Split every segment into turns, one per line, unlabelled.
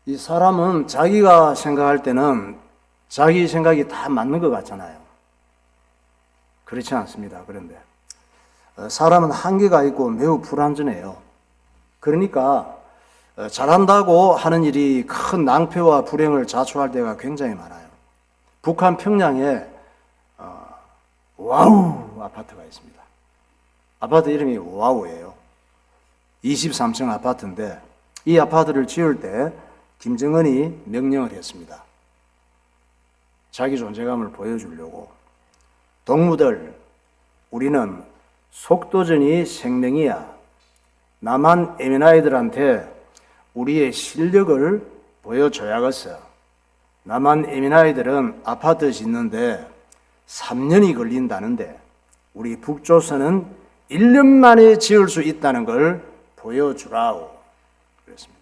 이 사람은 자기가 생각할 때는 자기 생각이 다 맞는 것 같잖아요. 그렇지 않습니다. 그런데 사람은 한계가 있고 매우 불완전해요. 그러니까 잘한다고 하는 일이 큰 낭패와 불행을 자초할 때가 굉장히 많아요. 북한 평양에 와우 아파트가 있습니다. 아파트 이름이 와우예요. 23층 아파트인데 이 아파트를 지을 때 김정은이 명령을 했습니다. 자기 존재감을 보여주려고. 동무들, 우리는 속도전이 생명이야. 남한 에미나이들한테 우리의 실력을 보여줘야겠어. 남한 에미나이들은 아파트 짓는데 3년이 걸린다는데 우리 북조선은 1년 만에 지을 수 있다는 걸 보여주라고 그랬습니다.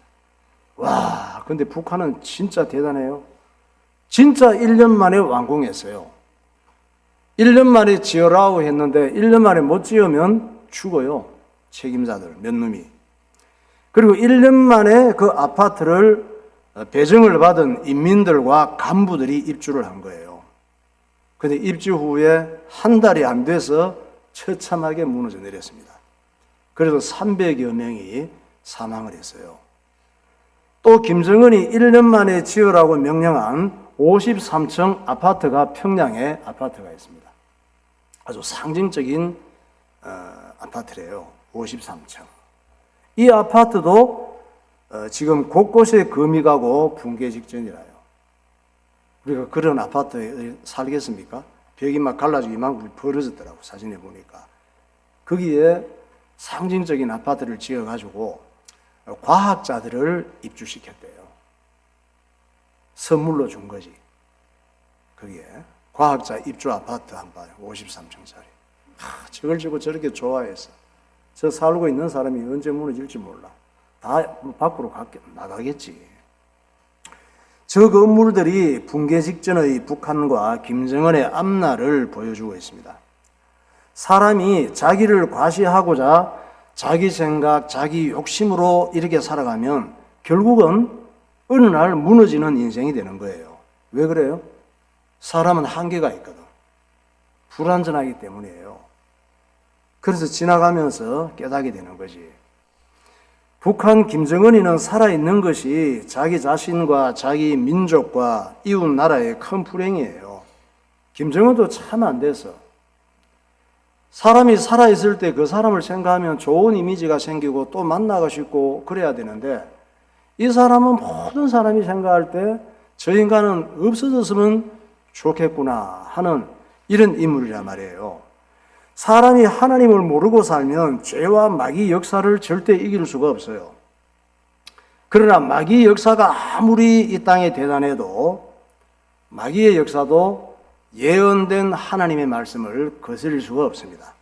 와, 근데 북한은 진짜 대단해요. 진짜 1년 만에 완공했어요. 1년 만에 지으라고 했는데 1년 만에 못 지으면 죽어요. 책임자들 몇 놈이. 그리고 1년 만에 그 아파트를 배정을 받은 인민들과 간부들이 입주를 한 거예요. 근데 입주 후에 한 달이 안 돼서 처참하게 무너져 내렸습니다. 그래서 300여 명이 사망을 했어요. 또 김정은이 1년 만에 지으라고 명령한 53층 아파트가 평양에 아파트가 있습니다. 아주 상징적인 아파트래요. 53층. 이 아파트도 지금 곳곳에 금이 가고 붕괴 직전이라요. 우리가 그런 아파트에 살겠습니까? 벽이 막 갈라지고 이만큼 벌어졌더라고, 사진에 보니까. 거기에 상징적인 아파트를 지어가지고 과학자들을 입주시켰대요. 선물로 준 거지. 거기에 과학자 입주 아파트 한 방, 53층짜리. 저걸 지고 저렇게 좋아해서 저 살고 있는 사람이 언제 무너질지 몰라. 다 밖으로 나가겠지. 저 건물들이 붕괴 직전의 북한과 김정은의 앞날을 보여주고 있습니다. 사람이 자기를 과시하고자 자기 생각, 자기 욕심으로 이렇게 살아가면 결국은 어느 날 무너지는 인생이 되는 거예요. 왜 그래요? 사람은 한계가 있거든. 불완전하기 때문이에요. 그래서 지나가면서 깨닫게 되는 거지. 북한 김정은이는 살아있는 것이 자기 자신과 자기 민족과 이웃 나라의 큰 불행이에요. 김정은도 참 안 돼서. 사람이 살아있을 때 그 사람을 생각하면 좋은 이미지가 생기고 또 만나고 싶고 그래야 되는데 이 사람은 모든 사람이 생각할 때 저 인간은 없어졌으면 좋겠구나 하는 이런 인물이란 말이에요. 사람이 하나님을 모르고 살면 죄와 마귀 역사를 절대 이길 수가 없어요. 그러나 마귀 역사가 아무리 이 땅에 대단해도 마귀의 역사도 예언된 하나님의 말씀을 거스릴 수가 없습니다.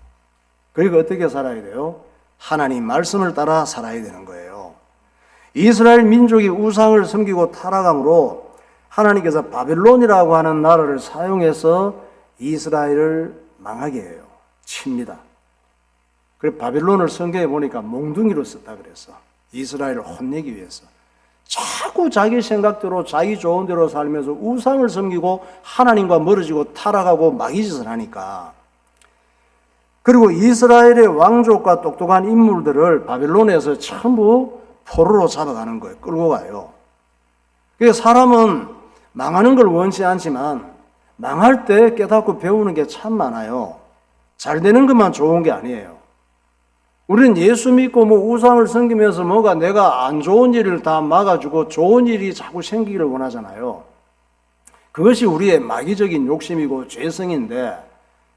그리고 어떻게 살아야 돼요? 하나님 말씀을 따라 살아야 되는 거예요. 이스라엘 민족이 우상을 섬기고 타락함으로 하나님께서 바벨론이라고 하는 나라를 사용해서 이스라엘을 망하게 해요. 칩니다. 그래서 바벨론을 성경에 보니까 몽둥이로 썼다 그랬어. 이스라엘을 혼내기 위해서. 자꾸 자기 생각대로 자기 좋은 대로 살면서 우상을 섬기고 하나님과 멀어지고 타락하고 마귀짓을 하니까. 그리고 이스라엘의 왕족과 똑똑한 인물들을 바벨론에서 전부 포로로 잡아가는 거예요. 끌고 가요. 그래서 사람은 망하는 걸 원치 않지만 망할 때 깨닫고 배우는 게 참 많아요. 잘 되는 것만 좋은 게 아니에요. 우리는 예수 믿고 우상을 섬기면서 뭐가 내가 안 좋은 일을 다 막아주고 좋은 일이 자꾸 생기기를 원하잖아요. 그것이 우리의 마귀적인 욕심이고 죄성인데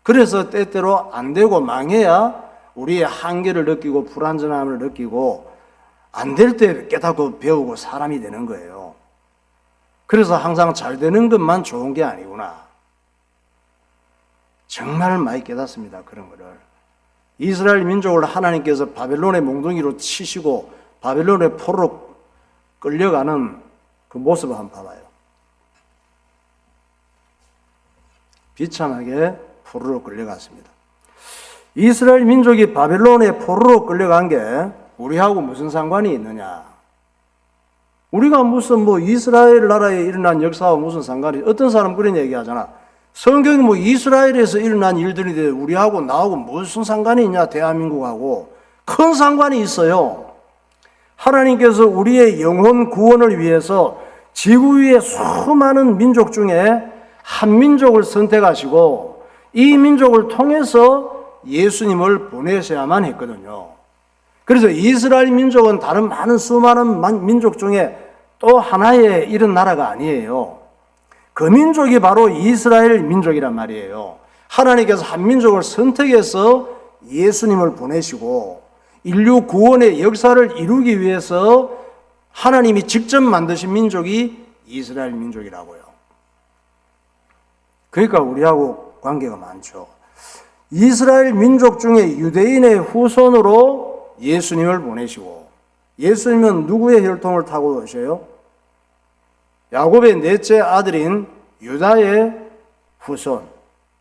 그래서 때때로 안 되고 망해야 우리의 한계를 느끼고 불완전함을 느끼고 안 될 때 깨닫고 배우고 사람이 되는 거예요. 그래서 항상 잘 되는 것만 좋은 게 아니구나. 정말 많이 깨닫습니다. 그런 거를. 이스라엘 민족을 하나님께서 바벨론의 몽둥이로 치시고 바벨론의 포로로 끌려가는 그 모습을 한번 봐봐요. 비참하게 포로로 끌려갔습니다. 이스라엘 민족이 바벨론의 포로로 끌려간 게 우리하고 무슨 상관이 있느냐? 우리가 무슨 뭐 이스라엘 나라에 일어난 역사와 무슨 상관이, 어떤 사람 그런 얘기 하잖아. 성경이 뭐 이스라엘에서 일어난 일들인데 우리하고 나하고 무슨 상관이 있냐, 대한민국하고. 큰 상관이 있어요. 하나님께서 우리의 영혼 구원을 위해서 지구 위의 수많은 민족 중에 한 민족을 선택하시고 이 민족을 통해서 예수님을 보내셔야만 했거든요. 그래서 이스라엘 민족은 다른 많은 수많은 민족 중에 또 하나의 이런 나라가 아니에요. 그 민족이 바로 이스라엘 민족이란 말이에요. 하나님께서 한 민족을 선택해서 예수님을 보내시고 인류 구원의 역사를 이루기 위해서 하나님이 직접 만드신 민족이 이스라엘 민족이라고요. 그러니까 우리하고 관계가 많죠. 이스라엘 민족 중에 유대인의 후손으로 예수님을 보내시고, 예수님은 누구의 혈통을 타고 오셔요? 야곱의 넷째 아들인 유다의 후손.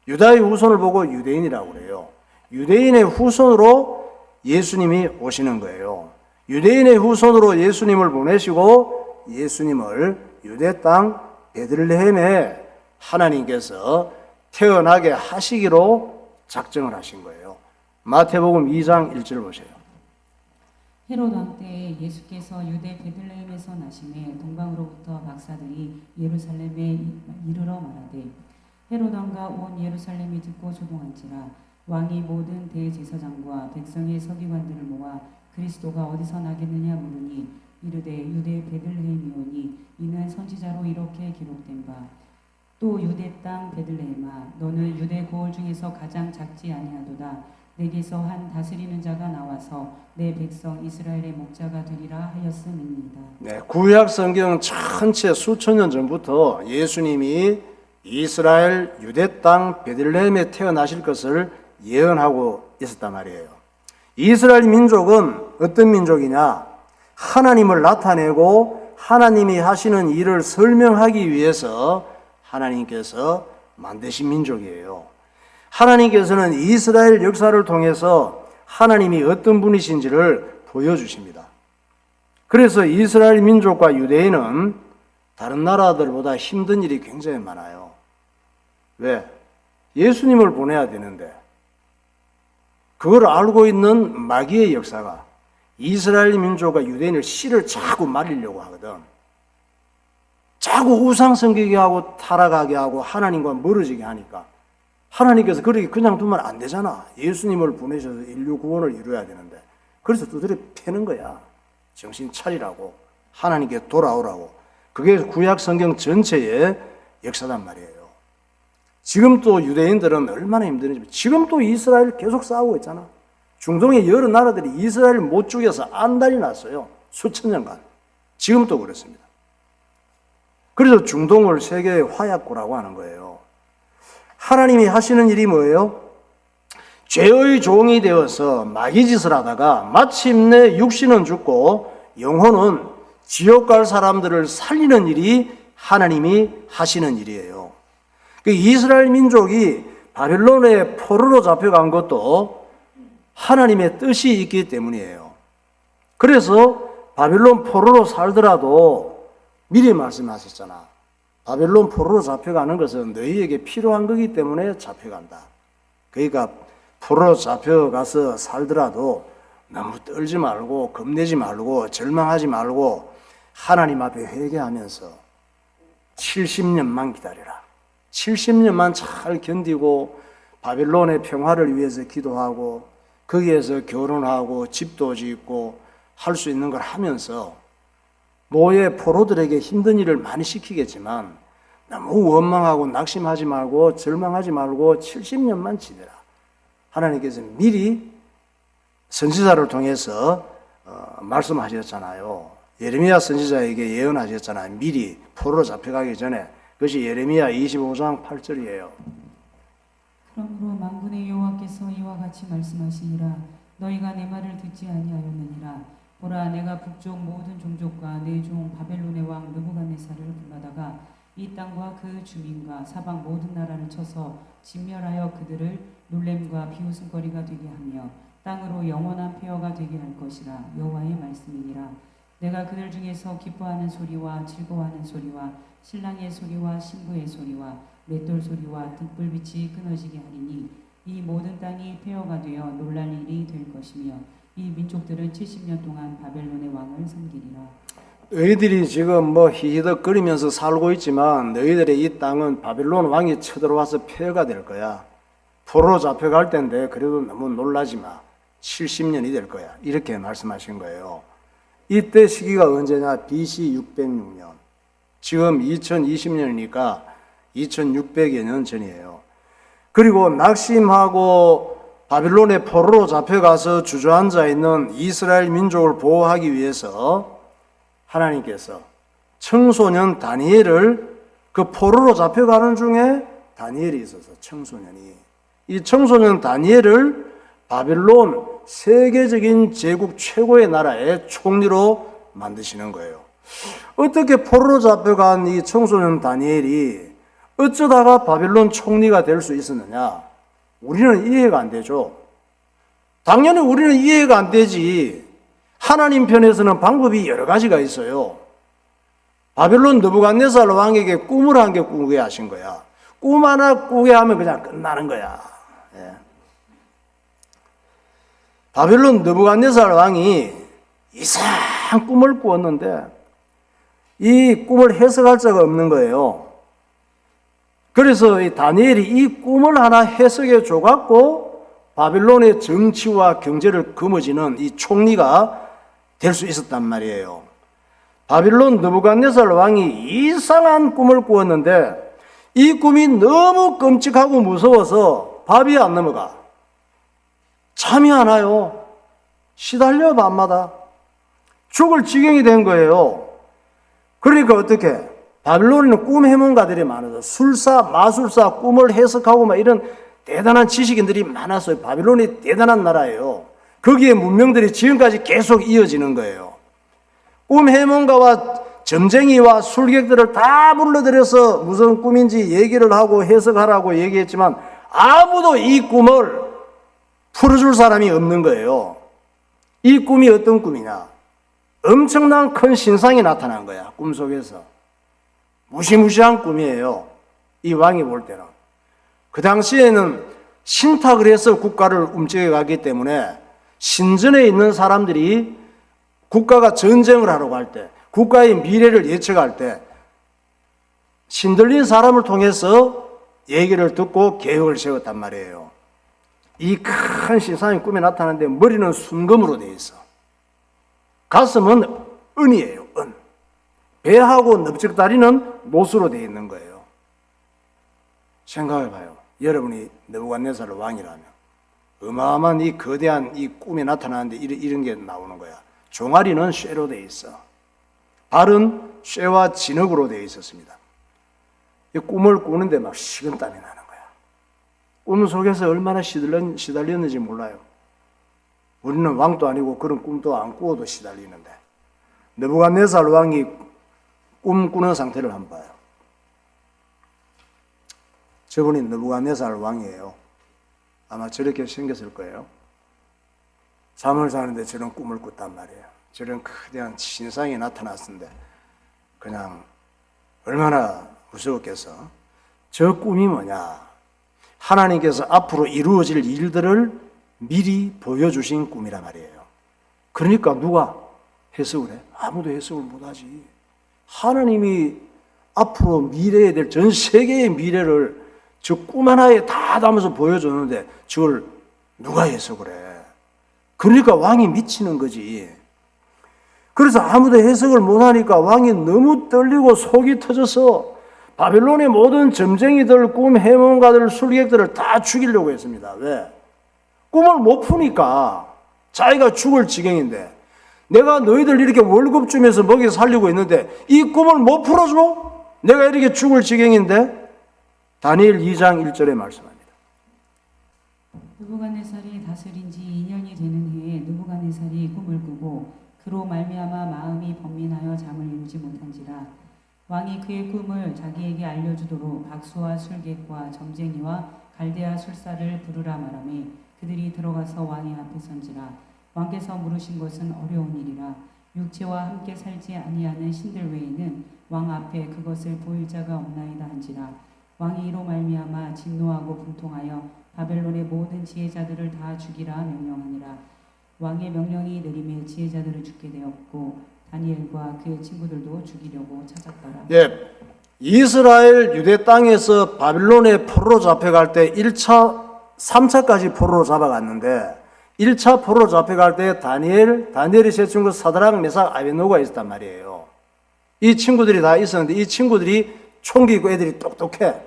유다의 후손을 보고 유대인이라고 그래요. 유대인의 후손으로 예수님이 오시는 거예요. 유대인의 후손으로 예수님을 보내시고 예수님을 유대 땅 베들레헴에 하나님께서 태어나게 하시기로 작정을 하신 거예요. 마태복음 2장 1절 보세요.
헤롯 왕 때에 예수께서 유대 베들레헴에서 나심에 동방으로부터 박사들이 예루살렘에 이르러 말하되 헤롯 왕과 온 예루살렘이 듣고 조동한지라. 왕이 모든 대제사장과 백성의 서기관들을 모아 그리스도가 어디서 나겠느냐 물으니 이르되 유대 베들레헴이오니 이는 선지자로 이렇게 기록된 바 또 유대 땅 베들레헴아 너는 유대 고을 중에서 가장 작지 아니하도다. 내게서 한 다스리는 자가 나와서 내 백성 이스라엘의 목자가 되리라 하였음이니이다.
네, 구약 성경 전체 수천 년 전부터 예수님이 이스라엘 유대 땅 베들레헴에 태어나실 것을 예언하고 있었단 말이에요. 이스라엘 민족은 어떤 민족이냐? 하나님을 나타내고 하나님이 하시는 일을 설명하기 위해서 하나님께서 만드신 민족이에요. 하나님께서는 이스라엘 역사를 통해서 하나님이 어떤 분이신지를 보여주십니다. 그래서 이스라엘 민족과 유대인은 다른 나라들보다 힘든 일이 굉장히 많아요. 왜? 예수님을 보내야 되는데 그걸 알고 있는 마귀의 역사가 이스라엘 민족과 유대인을 씨를 자꾸 말리려고 하거든. 자꾸 우상숭배하게 하고 타락하게 하고 하나님과 멀어지게 하니까 하나님께서 그렇게 그냥 두면 안 되잖아. 예수님을 보내셔서 인류 구원을 이루어야 되는데. 그래서 두드려 패는 거야. 정신 차리라고. 하나님께 돌아오라고. 그게 구약 성경 전체의 역사단 말이에요. 지금 또 유대인들은 얼마나 힘드는지. 지금 또 이스라엘 계속 싸우고 있잖아. 중동의 여러 나라들이 이스라엘을 못 죽여서 안달이 났어요. 수천 년간. 지금 또 그렇습니다. 그래서 중동을 세계의 화약고라고 하는 거예요. 하나님이 하시는 일이 뭐예요? 죄의 종이 되어서 마귀짓을 하다가 마침내 육신은 죽고 영혼은 지옥 갈 사람들을 살리는 일이 하나님이 하시는 일이에요. 이스라엘 민족이 바벨론의 포로로 잡혀간 것도 하나님의 뜻이 있기 때문이에요. 그래서 바벨론 포로로 살더라도 미리 말씀하셨잖아. 바벨론 포로로 잡혀가는 것은 너희에게 필요한 거기 때문에 잡혀간다. 그러니까 포로로 잡혀가서 살더라도 너무 떨지 말고 겁내지 말고 절망하지 말고 하나님 앞에 회개하면서 70년만 기다려라. 70년만 잘 견디고 바벨론의 평화를 위해서 기도하고 거기에서 결혼하고 집도 짓고 할 수 있는 걸 하면서 노예 포로들에게 힘든 일을 많이 시키겠지만 너무 원망하고 낙심하지 말고 절망하지 말고 70년만 지내라. 하나님께서 미리 선지자를 통해서 말씀하셨잖아요. 예레미야 선지자에게 예언하셨잖아요. 미리 포로로 잡혀가기 전에. 그것이 예레미야 25장 8절이에요.
그러므로 만군의 여호와께서 이와 같이 말씀하시니라. 너희가 내 말을 듣지 아니하였느니라. 보라, 내가 북쪽 모든 종족과 내 종 바벨론의 왕 느부갓네살을 불러다가 이 땅과 그 주민과 사방 모든 나라를 쳐서 진멸하여 그들을 놀램과 비웃음거리가 되게 하며 땅으로 영원한 폐허가 되게 할 것이라. 여호와의 말씀이니라. 내가 그들 중에서 기뻐하는 소리와 즐거워하는 소리와 신랑의 소리와 신부의 소리와 맷돌 소리와 등불빛이 끊어지게 하리니 이 모든 땅이 폐허가 되어 놀랄 일이 될 것이며 이 민족들은 70년 동안 바벨론의 왕을 섬기리라.
너희들이 지금 뭐 히히덕거리면서 살고 있지만 너희들의 이 땅은 바벨론 왕이 쳐들어와서 폐허가 될 거야. 포로로 잡혀갈 텐데 그래도 너무 놀라지 마. 70년이 될 거야. 이렇게 말씀하신 거예요. 이때 시기가 언제냐? BC 606년. 지금 2020년이니까 2600여 년 전이에요. 그리고 낙심하고 바빌론의 포로로 잡혀가서 주저앉아 있는 이스라엘 민족을 보호하기 위해서 하나님께서 청소년 다니엘을 그 포로로 잡혀가는 중에 다니엘이 있어서 청소년이 이 청소년 다니엘을 바빌론 세계적인 제국 최고의 나라의 총리로 만드시는 거예요. 어떻게 포로로 잡혀간 이 청소년 다니엘이 어쩌다가 바빌론 총리가 될 수 있었느냐? 우리는 이해가 안 되죠. 당연히 우리는 이해가 안 되지. 하나님 편에서는 방법이 여러 가지가 있어요. 바빌론 느부갓네살 왕에게 꿈을 한 개 꾸게 하신 거야. 꿈 하나 꾸게 하면 그냥 끝나는 거야. 예. 바빌론 느부갓네살 왕이 이상한 꿈을 꾸었는데 이 꿈을 해석할 자가 없는 거예요. 그래서 이 다니엘이 이 꿈을 하나 해석해 줘갖고 바빌론의 정치와 경제를 거머쥐는 이 총리가 될 수 있었단 말이에요. 바빌론 느부갓네살 왕이 이상한 꿈을 꾸었는데 이 꿈이 너무 끔찍하고 무서워서 밥이 안 넘어가. 잠이 안 와요. 시달려 밤마다. 죽을 지경이 된 거예요. 그러니까 어떻게? 바빌론에는 꿈 해몽가들이 많아서 술사, 마술사, 꿈을 해석하고 막 이런 대단한 지식인들이 많았어요. 바빌론이 대단한 나라예요. 거기에 문명들이 지금까지 계속 이어지는 거예요. 꿈 해몽가와 점쟁이와 술객들을 다 불러들여서 무슨 꿈인지 얘기를 하고 해석하라고 얘기했지만 아무도 이 꿈을 풀어줄 사람이 없는 거예요. 이 꿈이 어떤 꿈이냐? 엄청난 큰 신상이 나타난 거야. 꿈속에서. 무시무시한 꿈이에요. 이 왕이 볼 때는. 그 당시에는 신탁을 해서 국가를 움직여가기 때문에 신전에 있는 사람들이 국가가 전쟁을 하러 갈 때, 국가의 미래를 예측할 때 신들린 사람을 통해서 얘기를 듣고 계획을 세웠단 말이에요. 이 큰 신상이 꿈에 나타나는데 머리는 순금으로 되어 있어. 가슴은 은이에요. 은. 배하고 넓적다리는 못으로 되어 있는 거예요. 생각해봐요. 여러분이 느부갓네살 왕이라면 어마어마한 이 거대한 이 꿈에 나타나는데 이런 게 나오는 거야. 종아리는 쇠로 되어 있어. 발은 쇠와 진흙으로 되어 있었습니다. 이 꿈을 꾸는데 막 식은땀이 나는 거야. 꿈 속에서 얼마나 시달렸는지 몰라요. 우리는 왕도 아니고 그런 꿈도 안 꾸어도 시달리는데 느부갓네살 왕이 꿈 꾸는 상태를 한번 봐요. 저분이 느부갓네살 왕이에요. 아마 저렇게 생겼을 거예요. 잠을 자는데 저런 꿈을 꿨단 말이에요. 저런 거대한 신상이 나타났는데 그냥 얼마나 무서웠겠어. 저 꿈이 뭐냐? 하나님께서 앞으로 이루어질 일들을 미리 보여주신 꿈이란 말이에요. 그러니까 누가 해석을 해? 아무도 해석을 못하지. 하나님이 앞으로 미래에 될 전 세계의 미래를 저 꿈 하나에 다 담아서 보여줬는데 저걸 누가 해석을 해? 그러니까 왕이 미치는 거지. 그래서 아무도 해석을 못하니까 왕이 너무 떨리고 속이 터져서 바빌론의 모든 점쟁이들, 꿈 해몽가들, 술객들을 다 죽이려고 했습니다. 왜? 꿈을 못 푸니까 자기가 죽을 지경인데 내가 너희들 이렇게 월급 주면서 먹여 살리고 있는데 이 꿈을 못 풀어줘? 내가 이렇게 죽을 지경인데? 다니엘 2장 1절에 말씀합니다.
느부갓네살이 다스린 지 2년이 되는 해에 느부갓네살이 꿈을 꾸고 그로 말미암아 마음이 번민하여 잠을 이루지 못한지라 왕이 그의 꿈을 자기에게 알려주도록 박수와 술객과 점쟁이와 갈대아 술사를 부르라 말하매 그들이 들어가서 왕의 앞에 선지라 왕께서 물으신 것은 어려운 일이라 육체와 함께 살지 아니하는 신들 외에는 왕 앞에 그것을 보일 자가 없나이다 한지라. 왕이 이로 말미암아 진노하고 분통하여 바벨론의 모든 지혜자들을 다 죽이라 명령하니라. 왕의 명령이 내림에 지혜자들을 죽게 되었고 다니엘과 그의 친구들도 죽이려고 찾았더라.
예, 이스라엘 유대 땅에서 바빌론에 포로로 잡혀갈 때 1차, 3차까지 포로로 잡아갔는데 1차 포로로 잡혀갈 때 다니엘이 세 친구 사드락, 메삭, 아벤노고가 있었단 말이에요. 이 친구들이 다 있었는데 이 친구들이 총기 있고 애들이 똑똑해.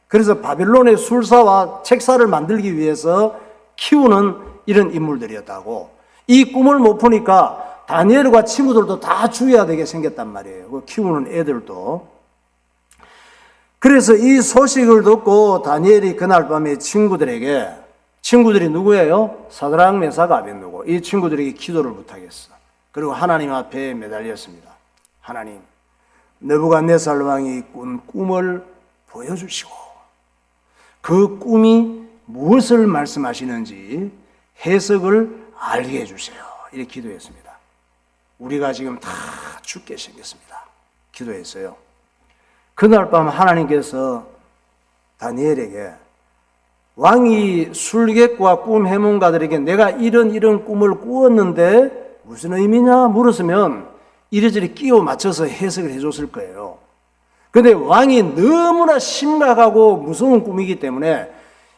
그래서 바빌론의 술사와 책사를 만들기 위해서 키우는 이런 인물들이었다고. 이 꿈을 못 푸니까 다니엘과 친구들도 다 죽여야 되게 생겼단 말이에요. 그 키우는 애들도. 그래서 이 소식을 듣고 다니엘이 그날 밤에 친구들이 누구예요? 사드락, 메삭, 아벤노고. 이 친구들에게 기도를 부탁했어. 그리고 하나님 앞에 매달렸습니다. 하나님, 느부갓네살 왕이 꾼 꿈을 보여주시고 그 꿈이 무엇을 말씀하시는지 해석을 알게 해주세요. 이렇게 기도했습니다. 우리가 지금 다 죽게 생겼습니다. 기도했어요. 그날 밤 하나님께서 다니엘에게 왕이 술객과 꿈 해몽가들에게 내가 이런 꿈을 꾸었는데 무슨 의미냐 물었으면 이래저래 끼워 맞춰서 해석을 해줬을 거예요. 그런데 왕이 너무나 심각하고 무서운 꿈이기 때문에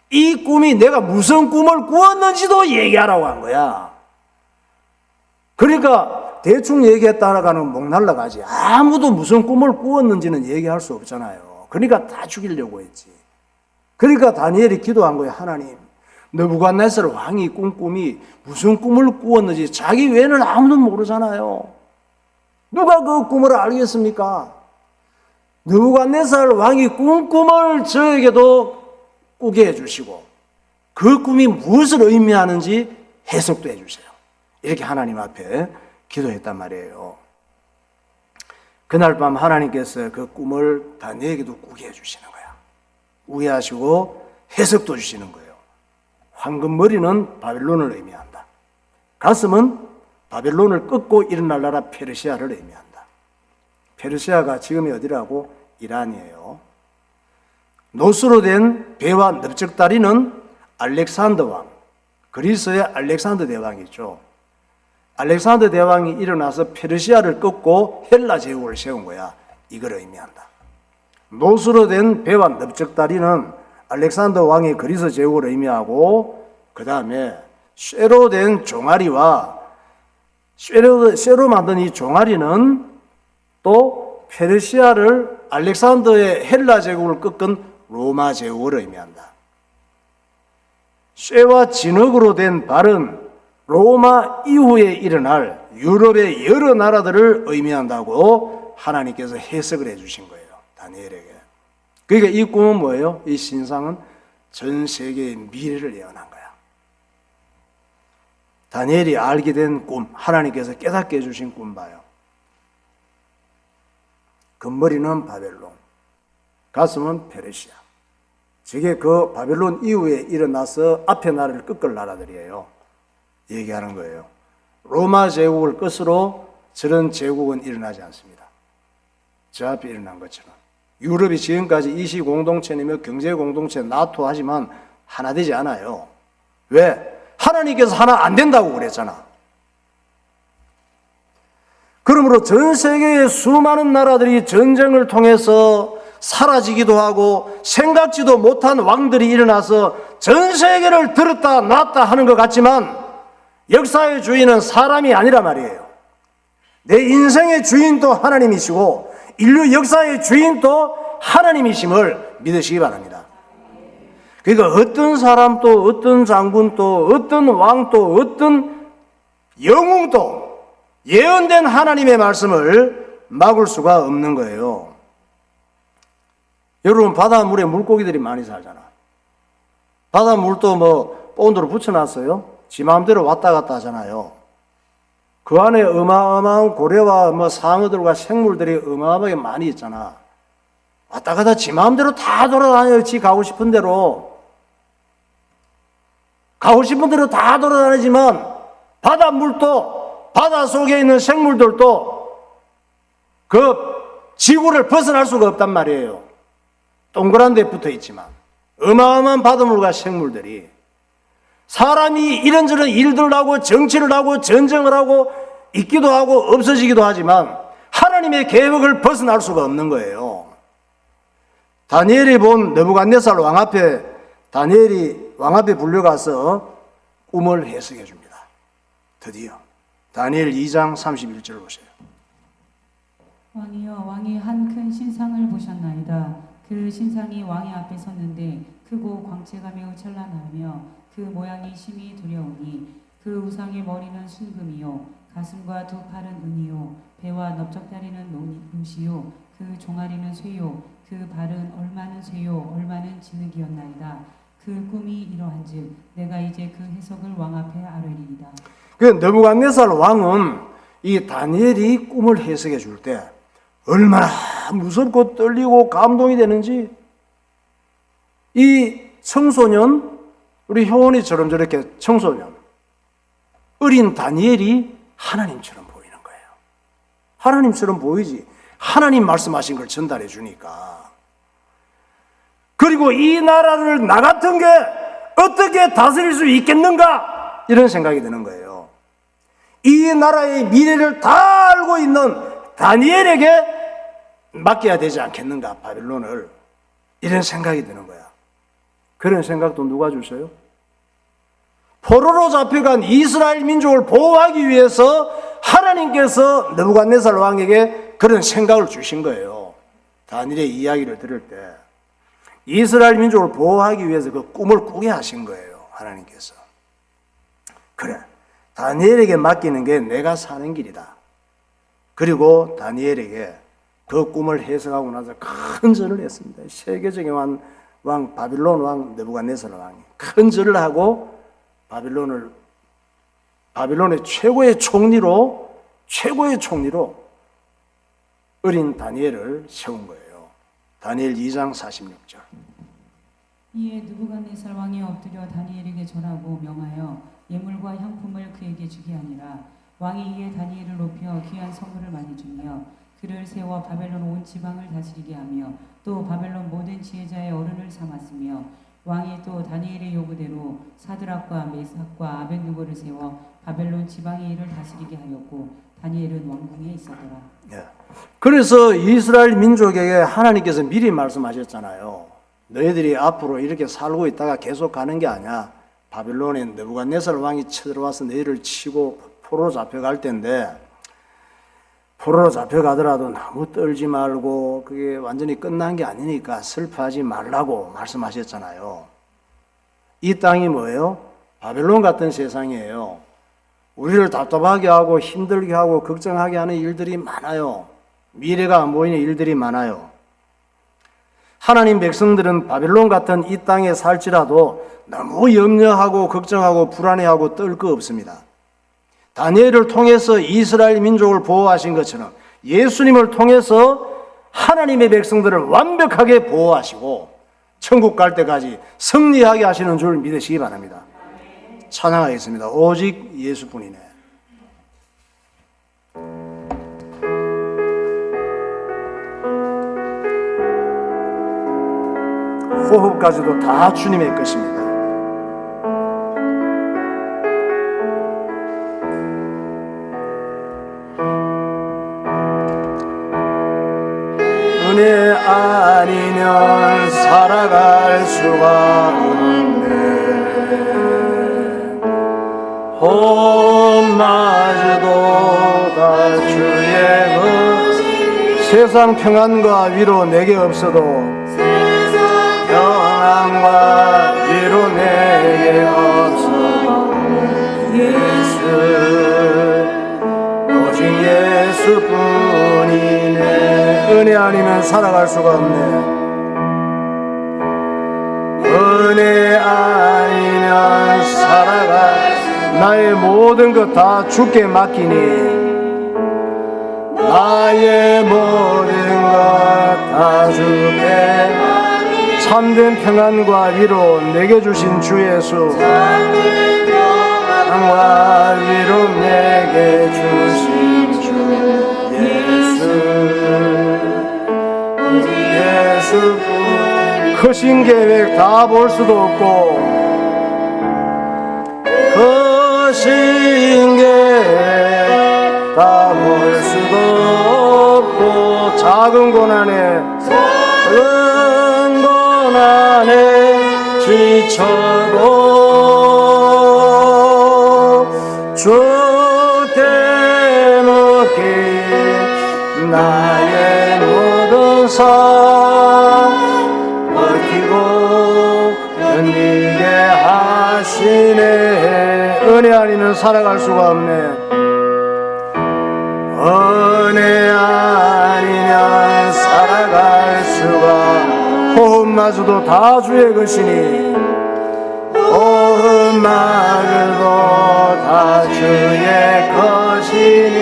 이 꿈이 내가 무슨 꿈을 꾸었는지도 얘기하라고 한 거야. 그러니까 대충 얘기했다가는 목 날라가지. 아무도 무슨 꿈을 꾸었는지는 얘기할 수 없잖아요. 그러니까 다 죽이려고 했지. 그러니까 다니엘이 기도한 거예요. 하나님, 느부갓네살 왕이 꾼 꿈이 무슨 꿈을 꾸었는지 자기 외에는 아무도 모르잖아요. 누가 그 꿈을 알겠습니까? 느부갓네살 왕이 꾼 꿈을 저에게도 꾸게 해주시고 그 꿈이 무엇을 의미하는지 해석도 해주세요. 이렇게 하나님 앞에 기도했단 말이에요. 그날 밤 하나님께서 그 꿈을 다니엘에게도 꾸게 해주시는 거야. 꾸게 하시고 해석도 주시는 거예요. 황금머리는 바벨론을 의미한다. 가슴은 바벨론을 꺾고 일어날 나라 페르시아를 의미한다. 페르시아가 지금이 어디라고? 이란이에요. 노스로 된 배와 넓적다리는 알렉산더 왕, 그리스의 알렉산더 대왕이죠. 알렉산더 대왕이 일어나서 페르시아를 꺾고 헬라 제국을 세운 거야. 이걸 의미한다. 노스로 된 배와 넓적다리는 알렉산더 왕이 그리스 제국을 의미하고, 그 다음에 쇠로 된 종아리와 쇠로 만든 이 종아리는 또 페르시아를 알렉산더의 헬라 제국을 꺾은 로마 제국을 의미한다. 쇠와 진흙으로 된 발은 로마 이후에 일어날 유럽의 여러 나라들을 의미한다고 하나님께서 해석을 해주신 거예요. 다니엘에게. 그러니까 이 꿈은 뭐예요? 이 신상은 전 세계의 미래를 예언한 거야. 다니엘이 알게 된 꿈, 하나님께서 깨닫게 해주신 꿈 봐요. 금머리는 바벨론, 가슴은 페르시아. 저게 그 바벨론 이후에 일어나서 앞에 나라를 꺾을 나라들이에요. 얘기하는 거예요. 로마 제국을 끝으로 저런 제국은 일어나지 않습니다. 저 앞에 일어난 것처럼. 유럽이 지금까지 이시 공동체이며 경제 공동체 나토 하지만 하나 되지 않아요. 왜? 하나님께서 하나 안 된다고 그랬잖아. 그러므로 전 세계의 수많은 나라들이 전쟁을 통해서 사라지기도 하고 생각지도 못한 왕들이 일어나서 전 세계를 들었다 놨다 하는 것 같지만 역사의 주인은 사람이 아니라 말이에요. 내 인생의 주인도 하나님이시고 인류 역사의 주인도 하나님이심을 믿으시기 바랍니다. 그러니까 어떤 사람도 어떤 장군도 어떤 왕도 어떤 영웅도 예언된 하나님의 말씀을 막을 수가 없는 거예요. 여러분 바닷물에 물고기들이 많이 살잖아. 바닷물도 뭐 본드로 붙여놨어요. 지 마음대로 왔다 갔다 하잖아요. 그 안에 어마어마한 고래와 뭐 상어들과 생물들이 어마어마하게 많이 있잖아. 왔다 갔다 지 마음대로 다 돌아다녀요. 지 가고 싶은 대로. 가고 싶은 대로 다 돌아다니지만 바닷물도 바다 속에 있는 생물들도 그 지구를 벗어날 수가 없단 말이에요. 동그란 데 붙어 있지만 어마어마한 바닷물과 생물들이 사람이 이런저런 일들을 하고 정치를 하고 전쟁을 하고 있기도 하고 없어지기도 하지만 하나님의 계획을 벗어날 수가 없는 거예요. 다니엘이 본 느부갓네살 왕 앞에 다니엘이 왕 앞에 불려가서 꿈을 해석해 줍니다. 드디어 다니엘 2장 31절 보세요.
왕이여, 왕이 한 큰 신상을 보셨나이다. 그 신상이 왕의 앞에 섰는데 크고 광채가 매우 찬란하며 그 모양이 심히 두려우니 그 우상의 머리는 순금이요 가슴과 두 팔은 은이요 배와 넓적다리는 노시요 그 종아리는 쇠요 그 발은 얼마는 쇠요 얼마는 진흙이었나이다. 그 꿈이 이러한즉 내가 이제 그 해석을 왕 앞에 아뢰리이다.
그 느부갓네살 왕은 이 다니엘이 꿈을 해석해 줄 때 얼마나 무섭고 떨리고 감동이 되는지 이 청소년, 우리 효원이처럼 저렇게 청소년, 어린 다니엘이 하나님처럼 보이는 거예요. 하나님처럼 보이지. 하나님 말씀하신 걸 전달해 주니까. 그리고 이 나라를 나 같은 게 어떻게 다스릴 수 있겠는가? 이런 생각이 드는 거예요. 이 나라의 미래를 다 알고 있는 다니엘에게 맡겨야 되지 않겠는가, 바빌론을. 이런 생각이 드는 거야. 그런 생각도 누가 주세요? 포로로 잡혀간 이스라엘 민족을 보호하기 위해서 하나님께서 느부갓네살 왕에게 그런 생각을 주신 거예요. 다니엘의 이야기를 들을 때 이스라엘 민족을 보호하기 위해서 그 꿈을 꾸게 하신 거예요, 하나님께서. 그래, 다니엘에게 맡기는 게 내가 사는 길이다. 그리고 다니엘에게 그 꿈을 해석하고 나서 큰 절을 했습니다. 세계적인 왕 바빌론 왕 느부갓네살 왕이 큰 절을 하고 바빌론의 최고의 총리로 어린 다니엘을 세운 거예요. 다니엘 2장 46절.
이에 느부갓네살 왕이 엎드려 다니엘에게 절하고 명하여 예물과 향품을 그에게 주게 하니라. 왕이 이에 다니엘을 높여 귀한 선물을 많이 주며 그를 세워 바벨론 온 지방을 다스리게 하며 또 바벨론 모든 지혜자의 어른을 삼았으며 왕이 또 다니엘의 요구대로 사드락과 메삭과 아벳느고를 세워 바벨론 지방의 일을 다스리게 하였고 다니엘은 왕궁에 있었더라.
예. 그래서 이스라엘 민족에게 하나님께서 미리 말씀하셨잖아요. 너희들이 앞으로 이렇게 살고 있다가 계속 가는 게 아니야. 바빌론에 느부갓네살 왕이 쳐들어와서 너희를 치고 포로로 잡혀갈 텐데 포로로 잡혀가더라도 너무 떨지 말고 그게 완전히 끝난 게 아니니까 슬퍼하지 말라고 말씀하셨잖아요. 이 땅이 뭐예요? 바벨론 같은 세상이에요. 우리를 답답하게 하고 힘들게 하고 걱정하게 하는 일들이 많아요. 미래가 안 보이는 일들이 많아요. 하나님 백성들은 바벨론 같은 이 땅에 살지라도 너무 염려하고 걱정하고 불안해하고 떨 거 없습니다. 다니엘을 통해서 이스라엘 민족을 보호하신 것처럼 예수님을 통해서 하나님의 백성들을 완벽하게 보호하시고 천국 갈 때까지 승리하게 하시는 줄 믿으시기 바랍니다. 찬양하겠습니다. 오직 예수뿐이네. 호흡까지도 다 주님의 것입니다. 은혜 아니면 살아갈 수가 없네. 혼마저도 다 주의 세상 평안과 위로 내게 없어도 평안과 위로 내게 없어도 예수 오직 예수뿐이네. 은혜 아니면 살아갈 수가 없네. 은혜 아니면 살아갈 나의 모든 것 다 주께 맡기니 나의 모든 것 다 주께 참된 평안과 위로 내게 주신 주 예수 평안과 위로 내게 주신 주 예수 오직 예수뿐 크신 계획 다 볼 수도 없고 크신 계획 다 볼 수도 없고 작은 고난에 지쳐도 주께 묻기 나의 모든 삶 버티고 견디게 하시네. 은혜 아니면 살아갈 수가 없네. 은혜 아니면 살아갈 수가 호흡마저도 다 주의 것이니 호흡마저도 다 주의 것이니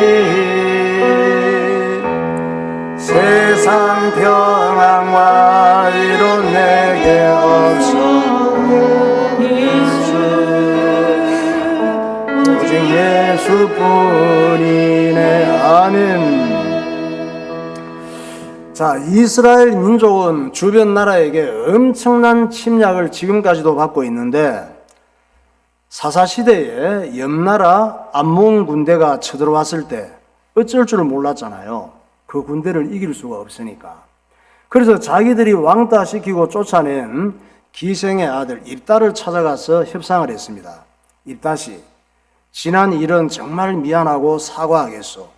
세상 평안과 위로 내게 없어 오직 예수뿐이네. 아멘. 자, 이스라엘 민족은 주변 나라에게 엄청난 침략을 지금까지도 받고 있는데 사사시대에 옆나라 암몬 군대가 쳐들어왔을 때 어쩔 줄을 몰랐잖아요. 그 군대를 이길 수가 없으니까. 그래서 자기들이 왕따시키고 쫓아낸 기생의 아들 입다를 찾아가서 협상을 했습니다. 입다씨, 지난 일은 정말 미안하고 사과하겠소.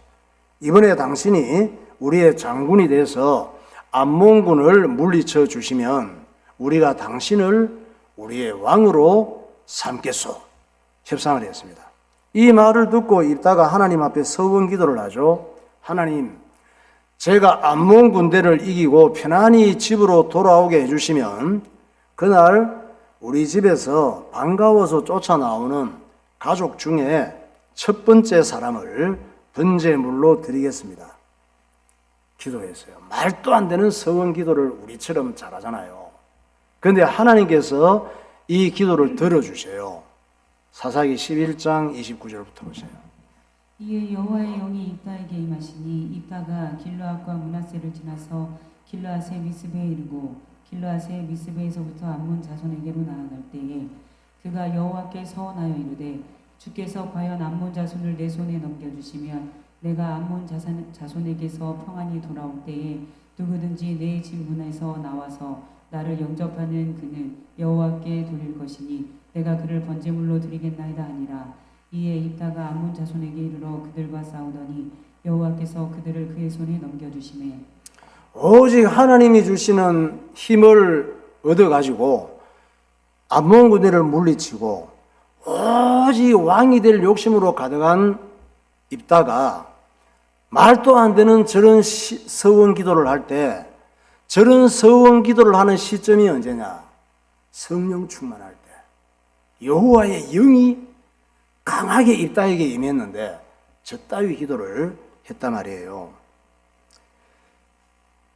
이번에 당신이 우리의 장군이 돼서 암몬군을 물리쳐 주시면 우리가 당신을 우리의 왕으로 삼겠소. 협상을 했습니다. 이 말을 듣고 입다가 하나님 앞에 서원 기도를 하죠. 하나님, 제가 암몬 군대를 이기고 편안히 집으로 돌아오게 해주시면 그날 우리 집에서 반가워서 쫓아나오는 가족 중에 첫 번째 사람을 번제물로 드리겠습니다. 기도했어요. 말도 안 되는 서원 기도를 우리처럼 잘하잖아요. 그런데 하나님께서 이 기도를 들어주세요. 사사기 11장 29절부터 보세요.
이에 여호와의 영이 입다에게 임하시니 입다가 길르앗과 므낫세를 지나서 길르앗의 미스베에 이르고 길르앗의 미스베에서부터 암몬 자손에게로 나아갈 때에 그가 여호와께 서원하여 이르되 주께서 과연 암몬 자손을 내 손에 넘겨주시면 내가 암몬 자손에게서 평안히 돌아올 때에 누구든지 내 집 문에서 나와서 나를 영접하는 그는 여호와께 드릴 것이니 내가 그를 번제물로 드리겠나이다 하니라. 이에 입다가 암몬 자손에게 이르러 그들과 싸우더니 여호와께서 그들을 그의 손에 넘겨주시매
오직 하나님이 주시는 힘을 얻어가지고 암몬 군대를 물리치고 오직 왕이 될 욕심으로 가득한 입다가 말도 안 되는 저런 서원 기도를 할 때, 저런 서원 기도를 하는 시점이 언제냐? 성령 충만할 때. 여호와의 영이 강하게 입다에게 임했는데 저 따위 기도를 했단 말이에요.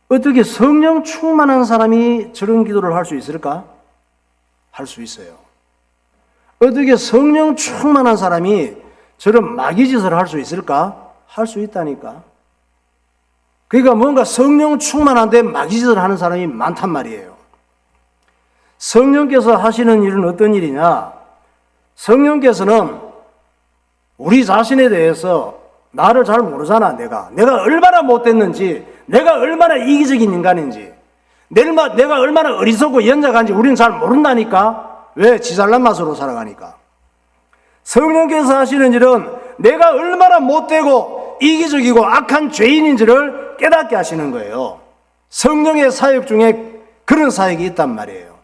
어떻게 성령 충만한 사람이 저런 기도를 할 수 있을까? 할 수 있어요. 어떻게 성령 충만한 사람이 저런 마귀짓을 할 수 있을까? 할 수 있다니까. 그러니까 뭔가 성령 충만한데 마귀짓을 하는 사람이 많단 말이에요. 성령께서 하시는 일은 어떤 일이냐? 성령께서는 우리 자신에 대해서 나를 잘 모르잖아. 내가 얼마나 못됐는지, 내가 얼마나 이기적인 인간인지, 내가 얼마나 어리석고 연약한지 우리는 잘 모른다니까. 왜? 지 잘난 맛으로 살아가니까. 성령께서 하시는 일은 내가 얼마나 못되고 이기적이고 악한 죄인인지를 깨닫게 하시는 거예요. 성령의 사역 중에 그런 사역이 있단 말이에요.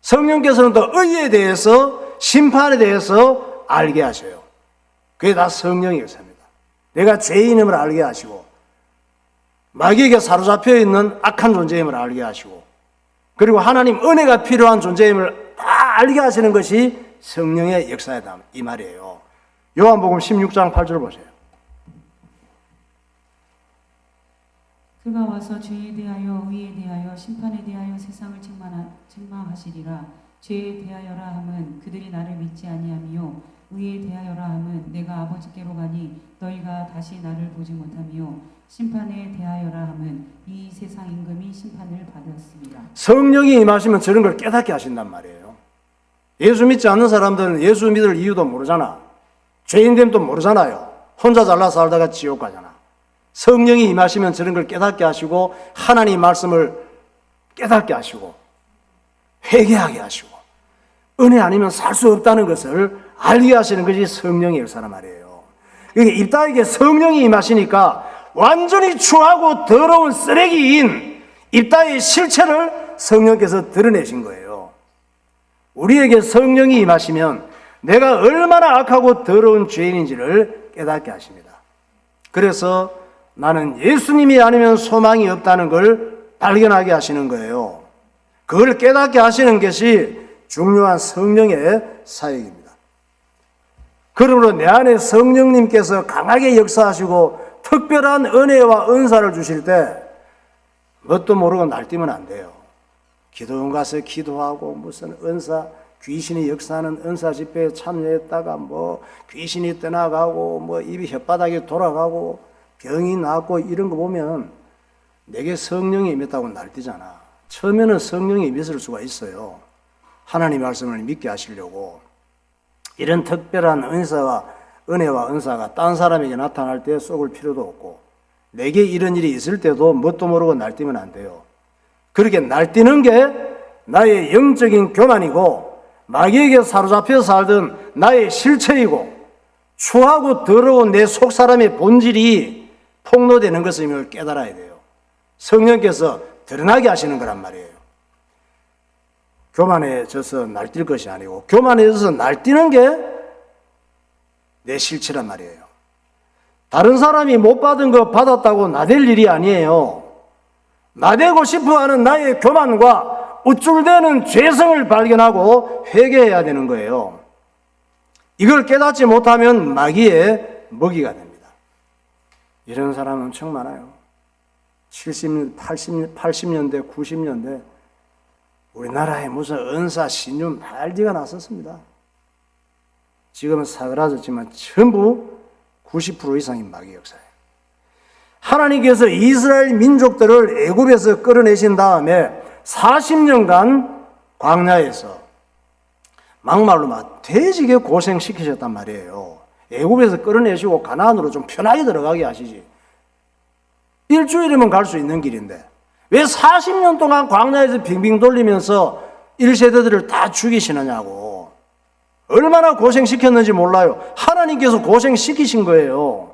성령께서는 또 의에 대해서, 심판에 대해서 알게 하셔요. 그게 다 성령의 역사입니다. 내가 죄인임을 알게 하시고, 마귀에게 사로잡혀 있는 악한 존재임을 알게 하시고, 그리고 하나님 은혜가 필요한 존재임을 다 알게 하시는 것이 성령의 역사이다, 이 말이에요. 요한복음 16장 8절 보세요.
그가 와서 죄에 대하여 의에 대하여 심판에 대하여 세상을 책망하시리라. 죄에 대하여라 함은 그들이 나를 믿지 아니하며 의에 대하여라 함은 내가 아버지께로 가니 너희가 다시 나를 보지 못하며 심판에 대하여라 함은 이 세상 임금이 심판을 받았습니다.
성령이 임하시면 저런 걸 깨닫게 하신단 말이에요. 예수 믿지 않는 사람들은 예수 믿을 이유도 모르잖아. 죄인됨도 모르잖아요. 혼자 잘나 살다가 지옥 가잖아. 성령이 임하시면 저런 걸 깨닫게 하시고 하나님 말씀을 깨닫게 하시고 회개하게 하시고 은혜 아니면 살 수 없다는 것을 알게 하시는 것이 성령의 역사란 말이에요. 이게 입다에게 성령이 임하시니까 완전히 추하고 더러운 쓰레기인 입다의 실체를 성령께서 드러내신 거예요. 우리에게 성령이 임하시면 내가 얼마나 악하고 더러운 죄인인지를 깨닫게 하십니다. 그래서 나는 예수님이 아니면 소망이 없다는 걸 발견하게 하시는 거예요. 그걸 깨닫게 하시는 것이 중요한 성령의 사역입니다. 그러므로 내 안에 성령님께서 강하게 역사하시고 특별한 은혜와 은사를 주실 때 뭣도 모르고 날뛰면 안 돼요. 기도원 가서 기도하고 무슨 은사, 귀신이 역사하는 은사 집회에 참여했다가 뭐 귀신이 떠나가고 뭐 입이 혓바닥에 돌아가고 병이 낫고 이런 거 보면 내게 성령이 임했다고 날뛰잖아. 처음에는 성령이 임했을 수가 있어요. 하나님 말씀을 믿게 하시려고. 이런 특별한 은혜와 은사가 딴 사람에게 나타날 때 속을 필요도 없고 내게 이런 일이 있을 때도 뭣도 모르고 날뛰면 안 돼요. 그렇게 날뛰는 게 나의 영적인 교만이고 마귀에게 사로잡혀 살던 나의 실체이고 추하고 더러운 내 속사람의 본질이 폭로되는 것임을 깨달아야 돼요. 성령께서 드러나게 하시는 거란 말이에요. 교만해져서 날뛸 것이 아니고 교만해져서 날뛰는 게 내 실체란 말이에요. 다른 사람이 못 받은 거 받았다고 나댈 일이 아니에요. 나대고 싶어하는 나의 교만과 우쭐대는 죄성을 발견하고 회개해야 되는 거예요. 이걸 깨닫지 못하면 마귀의 먹이가 됩니다. 이런 사람 엄청 많아요. 70년, 80년대, 90년대 우리나라에 무슨 은사, 신윤 난리가 났었습니다. 지금은 사그라졌지만 전부 90% 이상이 마귀 역사예요. 하나님께서 이스라엘 민족들을 애굽에서 끌어내신 다음에 40년간 광야에서 막말로 막 돼지게 고생시키셨단 말이에요. 애굽에서 끌어내시고 가나안으로 좀 편하게 들어가게 하시지. 일주일이면 갈 수 있는 길인데 왜 40년 동안 광야에서 빙빙 돌리면서 1세대들을 다 죽이시느냐고. 얼마나 고생시켰는지 몰라요. 하나님께서 고생시키신 거예요.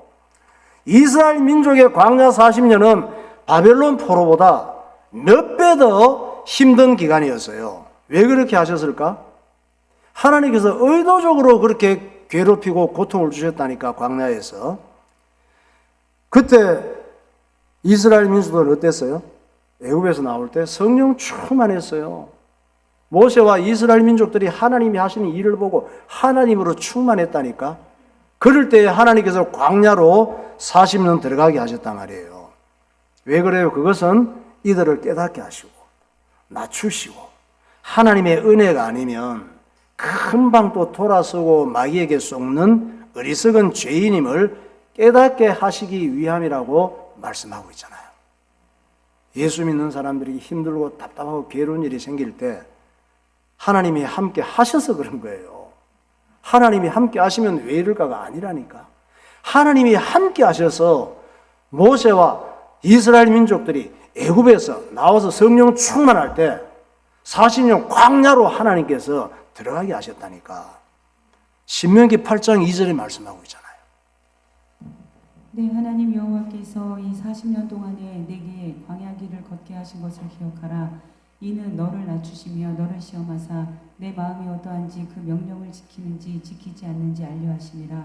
이스라엘 민족의 광야 40년은 바벨론 포로보다 몇 배 더 힘든 기간이었어요. 왜 그렇게 하셨을까? 하나님께서 의도적으로 그렇게 괴롭히고 고통을 주셨다니까, 광야에서. 그때 이스라엘 민족들은 어땠어요? 애굽에서 나올 때 성령 충만했어요. 모세와 이스라엘 민족들이 하나님이 하시는 일을 보고 하나님으로 충만했다니까. 그럴 때 하나님께서 광야로 40년 들어가게 하셨단 말이에요. 왜 그래요? 그것은 이들을 깨닫게 하시고 낮추시고 하나님의 은혜가 아니면 금방 또 돌아서고 마귀에게 속는 어리석은 죄인임을 깨닫게 하시기 위함이라고 말씀하고 있잖아요. 예수 믿는 사람들이 힘들고 답답하고 괴로운 일이 생길 때 하나님이 함께 하셔서 그런 거예요. 하나님이 함께 하시면 왜 이럴까가 아니라니까. 하나님이 함께 하셔서 모세와 이스라엘 민족들이 애굽에서 나와서 성령 충만할 때 40년 광야로 하나님께서 들어가게 하셨다니까. 신명기 8장 2절에 말씀하고 있잖아요.
네, 하나님 여호와께서 이 40년 동안에 내게 광야 길을 걷게 하신 것을 기억하라. 이는 너를 낮추시며 너를 시험하사 내 마음이 어떠한지 그 명령을 지키는지 지키지 않는지 알려 하심이라.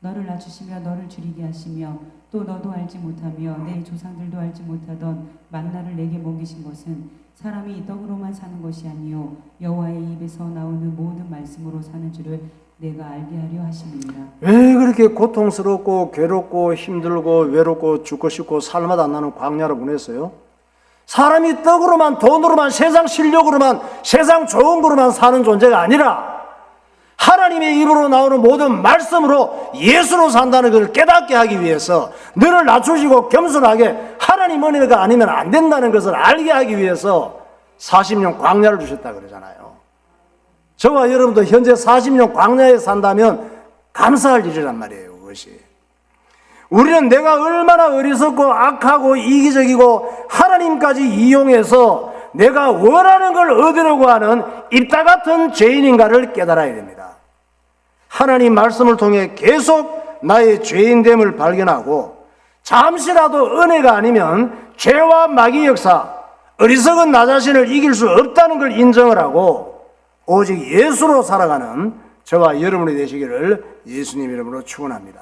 너를 낮추시며 너를 줄이게 하시며 또 너도 알지 못하며 내 조상들도 알지 못하던 만나를 내게 먹이신 것은 사람이 떡으로만 사는 것이 아니요 여호와의 입에서 나오는 모든 말씀으로 사는 줄을 내가 알게 하려 하심이니라.
왜 그렇게 고통스럽고 괴롭고 힘들고 외롭고 죽고 싶고 살맛 안 나는 광야로 보냈어요? 사람이 떡으로만 돈으로만 세상 실력으로만 세상 좋은 거로만 사는 존재가 아니라 하나님의 입으로 나오는 모든 말씀으로 예수로 산다는 것을 깨닫게 하기 위해서, 너를 낮추시고 겸손하게 하나님 은혜가 아니면 안 된다는 것을 알게 하기 위해서 40년 광야를 주셨다 그러잖아요. 저와 여러분도 현재 40년 광야에 산다면 감사할 일이란 말이에요. 그것이. 우리는 내가 얼마나 어리석고 악하고 이기적이고 하나님까지 이용해서 내가 원하는 걸 얻으려고 하는 입다 같은 죄인인가를 깨달아야 됩니다. 하나님 말씀을 통해 계속 나의 죄인됨을 발견하고, 잠시라도 은혜가 아니면 죄와 마귀 역사, 어리석은 나 자신을 이길 수 없다는 걸 인정을 하고 오직 예수로 살아가는 저와 여러분이 되시기를 예수님 이름으로 축원합니다.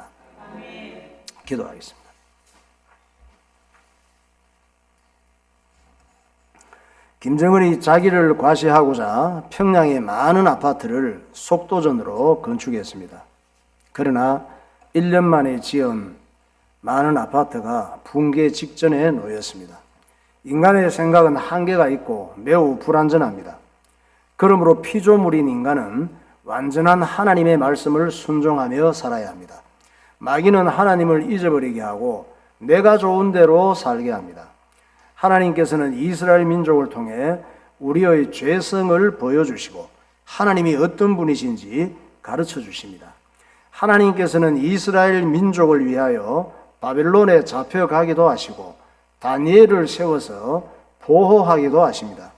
기도하겠습니다. 김정은이 자기를 과시하고자 평양의 많은 아파트를 속도전으로 건축했습니다. 그러나 1년 만에 지은 많은 아파트가 붕괴 직전에 놓였습니다. 인간의 생각은 한계가 있고 매우 불완전합니다. 그러므로 피조물인 인간은 완전한 하나님의 말씀을 순종하며 살아야 합니다. 마귀는 하나님을 잊어버리게 하고 내가 좋은 대로 살게 합니다. 하나님께서는 이스라엘 민족을 통해 우리의 죄성을 보여주시고 하나님이 어떤 분이신지 가르쳐 주십니다. 하나님께서는 이스라엘 민족을 위하여 바벨론에 잡혀가기도 하시고 다니엘을 세워서 보호하기도 하십니다.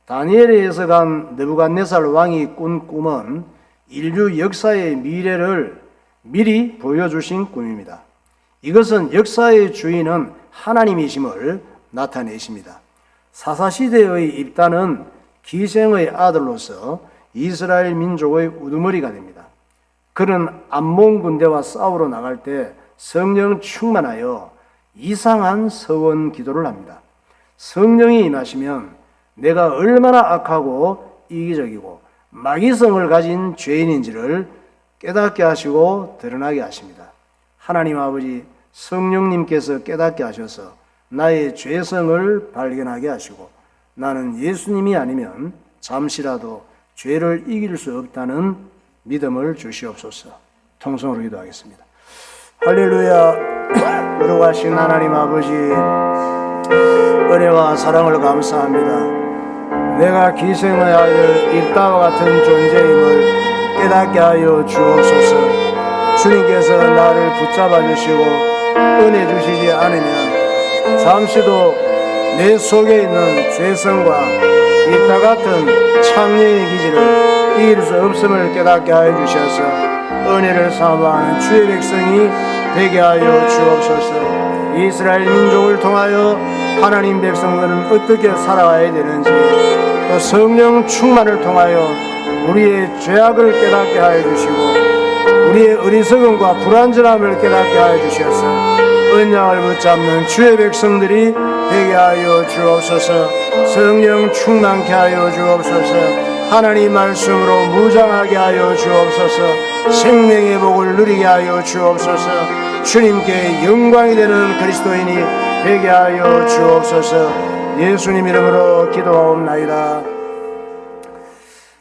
다니엘에 의해서간 느부갓네살 왕이 꾼 꿈은 인류 역사의 미래를 미리 보여주신 꿈입니다. 이것은 역사의 주인은 하나님이심을 나타내십니다. 사사시대의 입다는 기생의 아들로서 이스라엘 민족의 우두머리가 됩니다. 그는 암몬 군대와 싸우러 나갈 때 성령 충만하여 이상한 서원 기도를 합니다. 성령이 임하시면 내가 얼마나 악하고 이기적이고 마귀성을 가진 죄인인지를 깨닫게 하시고 드러나게 하십니다. 하나님 아버지, 성령님께서 깨닫게 하셔서 나의 죄성을 발견하게 하시고 나는 예수님이 아니면 잠시라도 죄를 이길 수 없다는 믿음을 주시옵소서. 통성으로 기도하겠습니다. 할렐루야. 거룩하신 하나님 아버지, 은혜와 사랑을 감사합니다. 내가 기생의 아들 입다와 같은 존재임을 깨닫게 하여 주옵소서. 주님께서 나를 붙잡아 주시고 은혜 주시지 않으면 잠시도 내 속에 있는 죄성과 입다 같은 창녀의 기질을 이길 수 없음을 깨닫게 하여 주셔서 은혜를 사모하는 주의 백성이 되게 하여 주옵소서. 이스라엘 민족을 통하여 하나님 백성들은 어떻게 살아가야 되는지, 또 성령 충만을 통하여 우리의 죄악을 깨닫게 하여 주시고 우리의 어리석음과 불완전함을 깨닫게 하여 주셔서 언약을 붙잡는 주의 백성들이 되게 하여 주옵소서. 성령 충만케 하여 주옵소서. 하나님 말씀으로 무장하게 하여 주옵소서. 생명의 복을 누리게 하여 주옵소서. 주님께 영광이 되는 그리스도인이 되게 하여 주옵소서. 예수님 이름으로 기도하옵나이다.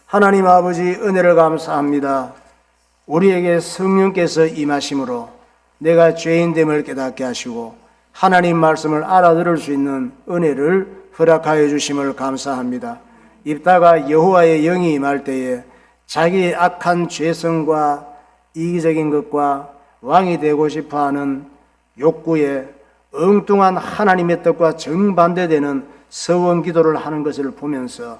하나님 아버지, 은혜를 감사합니다. 우리에게 성령께서 임하심으로 내가 죄인됨을 깨닫게 하시고 하나님 말씀을 알아들을 수 있는 은혜를 허락하여 주심을 감사합니다. 입다가 여호와의 영이 임할 때에 자기의 악한 죄성과 이기적인 것과 왕이 되고 싶어하는 욕구에 엉뚱한 하나님의 뜻과 정반대되는 서원 기도를 하는 것을 보면서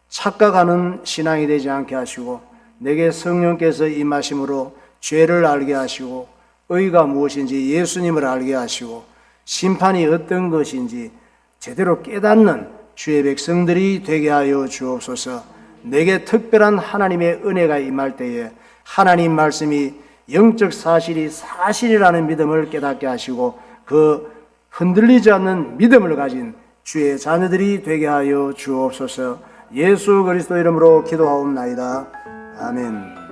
착각하는 신앙이 되지 않게 하시고 내게 성령께서 임하심으로 죄를 알게 하시고 의가 무엇인지 예수님을 알게 하시고 심판이 어떤 것인지 제대로 깨닫는 주의 백성들이 되게 하여 주옵소서. 내게 특별한 하나님의 은혜가 임할 때에 하나님 말씀이 영적 사실이 사실이라는 믿음을 깨닫게 하시고 그 흔들리지 않는 믿음을 가진 주의 자녀들이 되게 하여 주옵소서. 예수 그리스도 이름으로 기도하옵나이다. 아멘.